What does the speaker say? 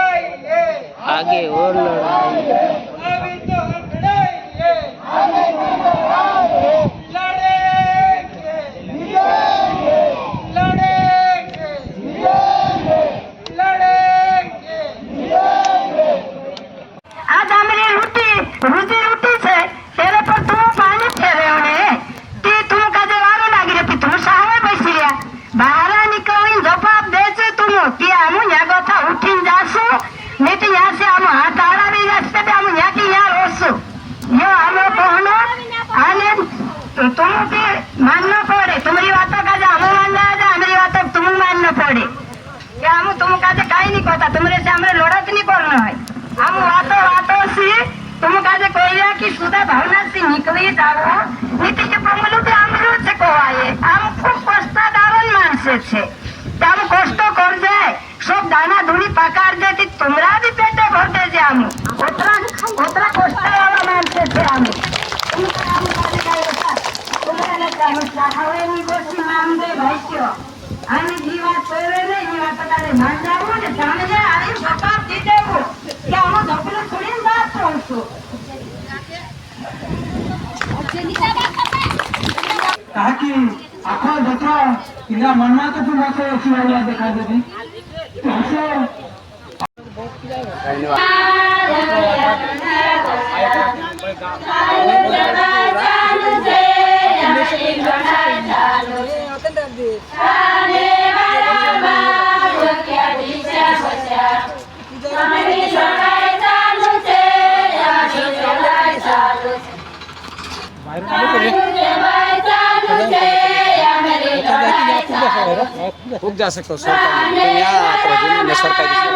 आगे और लड़ाई अभी तो हम लड़ाएंगे, लड़ेंगे, लड़ेंगे, लड़ेंगे। आज हमारी रोजी रोटी से तेरे पर तुम पानी फेरे होने ती तुम कदे वारो लागी रे तुम सावे बसिया बाहर निकली जवाब देছে तुम कि हम या गथा उठिन जासु नहीं तो यहाँ से हम हाथ आड़ा भी रास्ते पे हम यहाँ की यहाँ रोसु यो हम कहनो आने तुम के मानना पड़े तुम्हारी बातों का जो हम मानना है हमारी बातों तुम मानना पड़े क्या हम तुम का जो कहीं नहीं कहता तुम्हारे से हमारे लड़त नहीं करना है हम वातों से तुम का जो कोई की सुधा भावना से निकली जाओ नीति के प्रमलु के हम रोज से को आए हम खूब कष्टदारन मानसे छे हम कष्ट कर जाए सब दाना धुनी पकार देती तुमरा भी पेटे भर दे जे हम ओतरा कष्ट वाला मानसे छे हम तुमरा ने काम साखावे नी गोसी नाम दे भाईयो आनी जीवा तोरे ने जीवा पतारे मान जावो ने समझे आनी जवाब दी देवो कि हम धपले छोड़ी बात होसो ताकि आखो देखो इना मनमा तो तुम आखो ऐसी वाला दिखा देती खूब जा सकते हो सरकार सरकारी